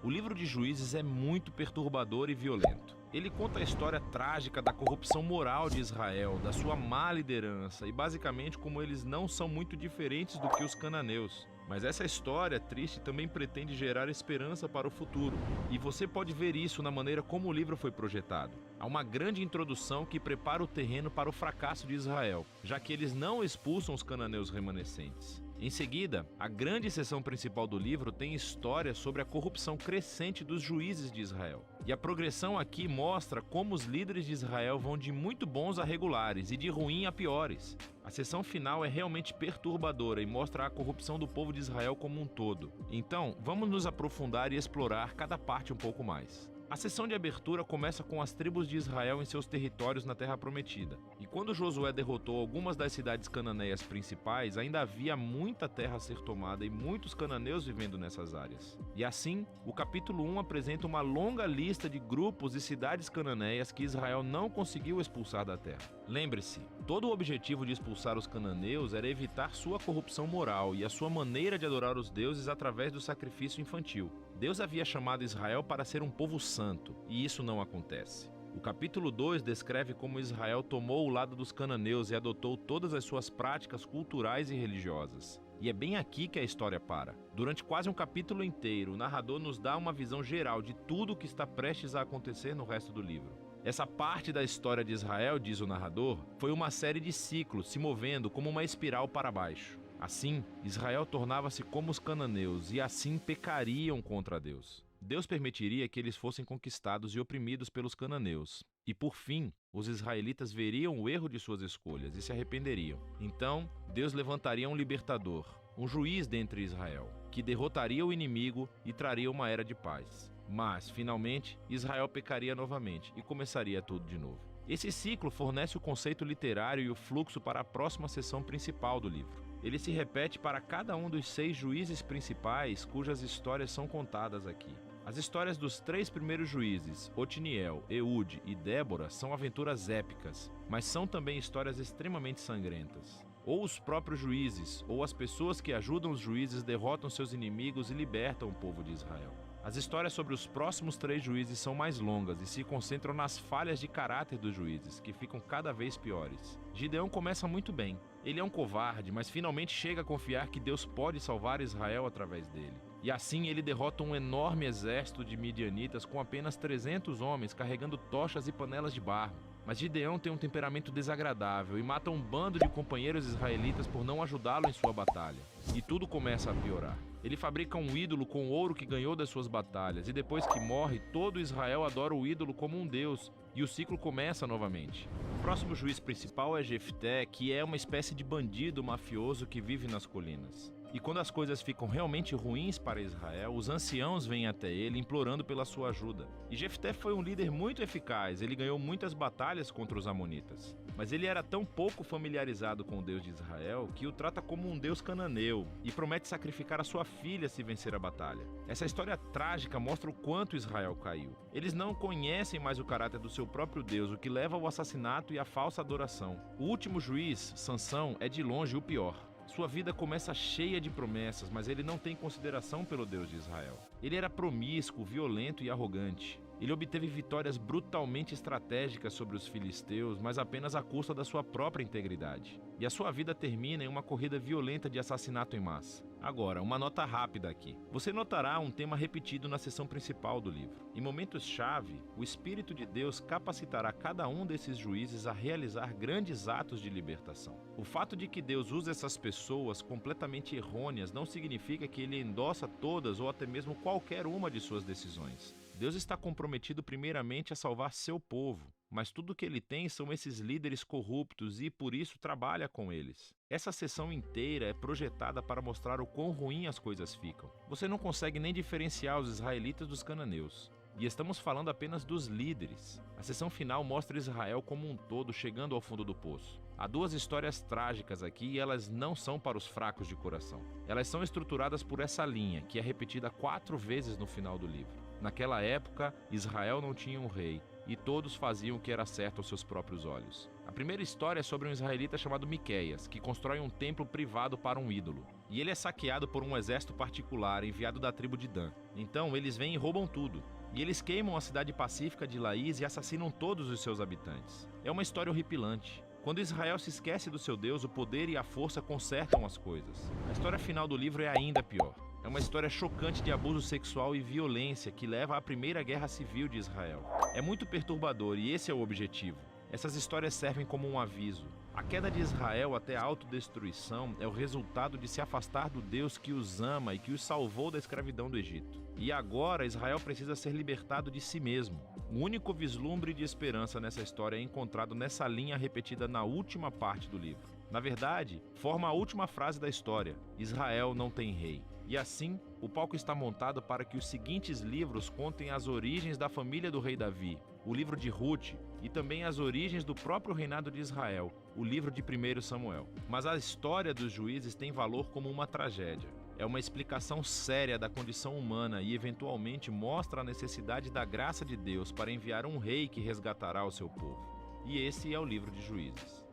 O livro de Juízes é muito perturbador e violento. Ele conta a história trágica da corrupção moral de Israel, da sua má liderança e basicamente como eles não são muito diferentes do que os cananeus. Mas essa história triste também pretende gerar esperança para o futuro. E você pode ver isso na maneira como o livro foi projetado. Há uma grande introdução que prepara o terreno para o fracasso de Israel, já que eles não expulsam os cananeus remanescentes. Em seguida, a grande seção principal do livro tem histórias sobre a corrupção crescente dos juízes de Israel. E a progressão aqui mostra como os líderes de Israel vão de muito bons a regulares e de ruim a piores. A seção final é realmente perturbadora e mostra a corrupção do povo de Israel como um todo. Então, vamos nos aprofundar e explorar cada parte um pouco mais. A sessão de abertura começa com as tribos de Israel em seus territórios na Terra Prometida. E quando Josué derrotou algumas das cidades cananeias principais, ainda havia muita terra a ser tomada e muitos cananeus vivendo nessas áreas. E assim, o capítulo 1 apresenta uma longa lista de grupos e cidades cananeias que Israel não conseguiu expulsar da terra. Lembre-se, todo o objetivo de expulsar os cananeus era evitar sua corrupção moral e a sua maneira de adorar os deuses através do sacrifício infantil. Deus havia chamado Israel para ser um povo santo, e isso não acontece. O capítulo 2 descreve como Israel tomou o lado dos cananeus e adotou todas as suas práticas culturais e religiosas. E é bem aqui que a história para. Durante quase um capítulo inteiro, o narrador nos dá uma visão geral de tudo o que está prestes a acontecer no resto do livro. Essa parte da história de Israel, diz o narrador, foi uma série de ciclos se movendo como uma espiral para baixo. Assim, Israel tornava-se como os cananeus e assim pecariam contra Deus. Deus permitiria que eles fossem conquistados e oprimidos pelos cananeus. E por fim, os israelitas veriam o erro de suas escolhas e se arrependeriam. Então, Deus levantaria um libertador, um juiz dentre Israel, que derrotaria o inimigo e traria uma era de paz. Mas, finalmente, Israel pecaria novamente e começaria tudo de novo. Esse ciclo fornece o conceito literário e o fluxo para a próxima seção principal do livro. Ele se repete para cada um dos 6 juízes principais cujas histórias são contadas aqui. As histórias dos 3 primeiros juízes, Otniel, Eude e Débora, são aventuras épicas, mas são também histórias extremamente sangrentas. Ou os próprios juízes, ou as pessoas que ajudam os juízes derrotam seus inimigos e libertam o povo de Israel. As histórias sobre os próximos 3 juízes são mais longas e se concentram nas falhas de caráter dos juízes, que ficam cada vez piores. Gideão começa muito bem. Ele é um covarde, mas finalmente chega a confiar que Deus pode salvar Israel através dele. E assim ele derrota um enorme exército de midianitas com apenas 300 homens carregando tochas e panelas de barro. Mas Gideão tem um temperamento desagradável e mata um bando de companheiros israelitas por não ajudá-lo em sua batalha. E tudo começa a piorar. Ele fabrica um ídolo com o ouro que ganhou das suas batalhas, e depois que morre, todo Israel adora o ídolo como um deus, e o ciclo começa novamente. O próximo juiz principal é Jefté, que é uma espécie de bandido mafioso que vive nas colinas. E quando as coisas ficam realmente ruins para Israel, os anciãos vêm até ele implorando pela sua ajuda. E Jefté foi um líder muito eficaz, ele ganhou muitas batalhas contra os amonitas. Mas ele era tão pouco familiarizado com o Deus de Israel que o trata como um deus cananeu e promete sacrificar a sua filha se vencer a batalha. Essa história trágica mostra o quanto Israel caiu. Eles não conhecem mais o caráter do seu próprio Deus, o que leva ao assassinato e à falsa adoração. O último juiz, Sansão, é de longe o pior. Sua vida começa cheia de promessas, mas ele não tem consideração pelo Deus de Israel. Ele era promíscuo, violento e arrogante. Ele obteve vitórias brutalmente estratégicas sobre os filisteus, mas apenas à custa da sua própria integridade. E a sua vida termina em uma corrida violenta de assassinato em massa. Agora, uma nota rápida aqui. Você notará um tema repetido na seção principal do livro. Em momentos-chave, o Espírito de Deus capacitará cada um desses juízes a realizar grandes atos de libertação. O fato de que Deus usa essas pessoas completamente errôneas não significa que ele endossa todas ou até mesmo qualquer uma de suas decisões. Deus está comprometido primeiramente a salvar seu povo, mas tudo que ele tem são esses líderes corruptos e, por isso, trabalha com eles. Essa sessão inteira é projetada para mostrar o quão ruim as coisas ficam. Você não consegue nem diferenciar os israelitas dos cananeus. E estamos falando apenas dos líderes. A sessão final mostra Israel como um todo chegando ao fundo do poço. Há 2 histórias trágicas aqui e elas não são para os fracos de coração. Elas são estruturadas por essa linha, que é repetida 4 vezes no final do livro. Naquela época, Israel não tinha um rei, e todos faziam o que era certo aos seus próprios olhos. A primeira história é sobre um israelita chamado Miqueias, que constrói um templo privado para um ídolo. e ele é saqueado por um exército particular enviado da tribo de Dan. Então eles vêm e roubam tudo. E eles queimam a cidade pacífica de Laís e assassinam todos os seus habitantes. É uma história horripilante. Quando Israel se esquece do seu Deus, o poder e a força consertam as coisas. A história final do livro é ainda pior. É uma história chocante de abuso sexual e violência que leva à primeira guerra civil de Israel. É muito perturbador e esse é o objetivo. Essas histórias servem como um aviso. A queda de Israel até a autodestruição é o resultado de se afastar do Deus que os ama e que os salvou da escravidão do Egito. E agora Israel precisa ser libertado de si mesmo. O único vislumbre de esperança nessa história é encontrado nessa linha repetida na última parte do livro. Na verdade, forma a última frase da história: Israel não tem rei. E assim, o palco está montado para que os seguintes livros contem as origens da família do rei Davi, o livro de Ruth, e também as origens do próprio reinado de Israel, o livro de 1 Samuel. Mas a história dos juízes tem valor como uma tragédia. É uma explicação séria da condição humana e eventualmente mostra a necessidade da graça de Deus para enviar um rei que resgatará o seu povo. E esse é o livro de Juízes.